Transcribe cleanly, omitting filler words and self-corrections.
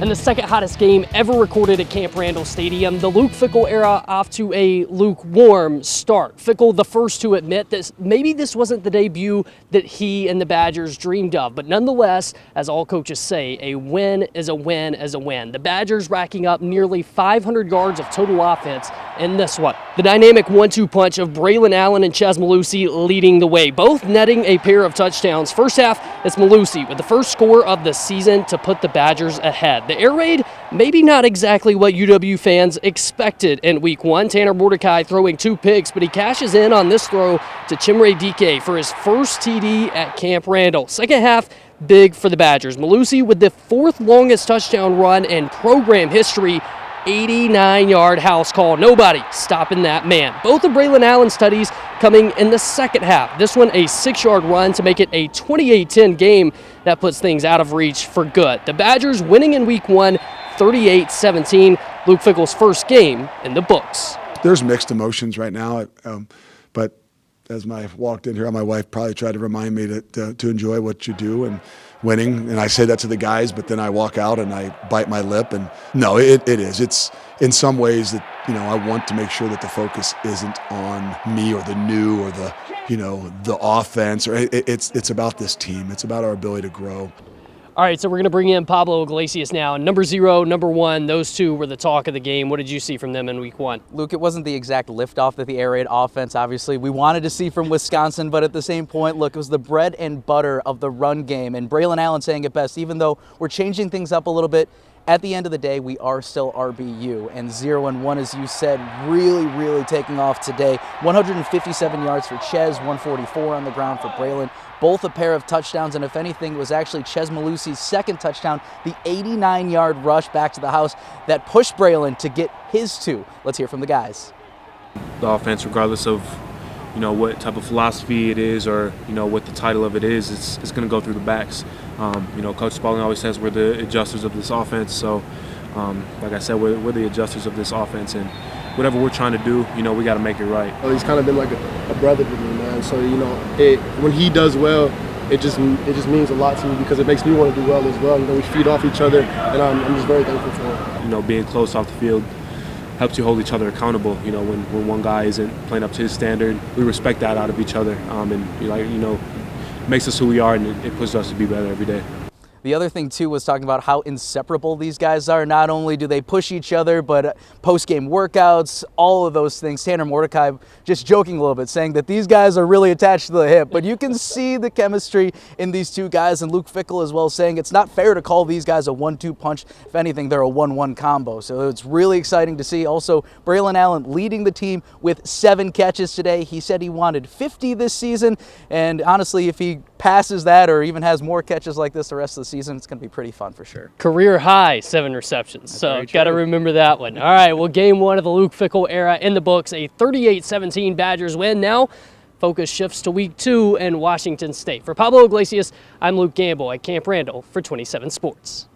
And the second hottest game ever recorded at Camp Randall Stadium, the Luke Fickell era off to a lukewarm start. Fickell, the first to admit that maybe this wasn't the debut that he and the Badgers dreamed of, but nonetheless, as all coaches say, a win is a win is a win. The Badgers racking up nearly 500 yards of total offense in this one. The dynamic 1-2 punch of Braylon Allen and Chez Mellusi leading the way, both netting a pair of touchdowns. First half, it's Mellusi with the first score of the season to put the Badgers ahead. The air raid, maybe not exactly what UW fans expected in week one. Tanner Mordecai throwing 2 picks, but he cashes in on this throw to Chimere Dike for his first TD at Camp Randall. Second half, big for the Badgers. Mellusi with the 4th longest touchdown run in program history, 89-yard house call. Nobody stopping that man. Both of Braylon Allen's tutties coming in the second half. This one a 6-yard run to make it a 28-10 game that puts things out of reach for good. The Badgers winning in week one, 38-17. Luke Fickell's first game in the books. There's mixed emotions right now, but as I walked in here, my wife probably tried to remind me to enjoy what you do and winning. And I say that to the guys, but then I walk out and I bite my lip. And no, it is. It's in some ways that, I want to make sure that the focus isn't on me or the new or the offense. Or it's about this team. It's about our ability to grow. All right, so we're going to bring in Pablo Iglesias now. Number 0, number 1, those two were the talk of the game. What did you see from them in week one? Luke, it wasn't the exact liftoff that the air raid offense, obviously, we wanted to see from Wisconsin, but at the same point, look, it was the bread and butter of the run game. And Braylon Allen saying it best, even though we're changing things up a little bit, at the end of the day, we are still RBU. And 0-1, as you said, really taking off today. 157 yards for Chez, 144 on the ground for Braylon. Both a pair of touchdowns, and if anything, it was actually Chez Mellusi's second touchdown, the 89-yard rush back to the house that pushed Braylon to get his 2. Let's hear from the guys. The offense, regardless of what type of philosophy it is or what the title of it is, it's going to go through the backs. Coach Spalding always says we're the adjusters of this offense. So, like I said, we're the adjusters of this offense, and whatever we're trying to do, we got to make it right. He's kind of been like a brother to me, man. So when he does well, it just means a lot to me because it makes me want to do well as well. We feed off each other, and I'm just very thankful for him. Being close off the field helps you hold each other accountable. When one guy isn't playing up to his standard, we respect that out of each other, and makes us who we are, and it pushes us to be better every day. The other thing, too, was talking about how inseparable these guys are. Not only do they push each other, but post-game workouts, all of those things. Tanner Mordecai just joking a little bit, saying that these guys are really attached to the hip. But you can see the chemistry in these two guys, and Luke Fickell as well saying it's not fair to call these guys a 1-2 punch. If anything, they're a 1-1 combo. So it's really exciting to see. Also, Braylon Allen leading the team with 7 catches today. He said he wanted 50 this season, and honestly, if he passes that or even has more catches like this the rest of the season, it's going to be pretty fun for sure. Career high 7 receptions, so got to remember that one. All right, well, game one of the Luke Fickell era in the books, a 38-17 Badgers win. Now focus shifts to week 2 in Washington State. For Pablo Iglesias, I'm Luke Gamble at Camp Randall for 27 Sports.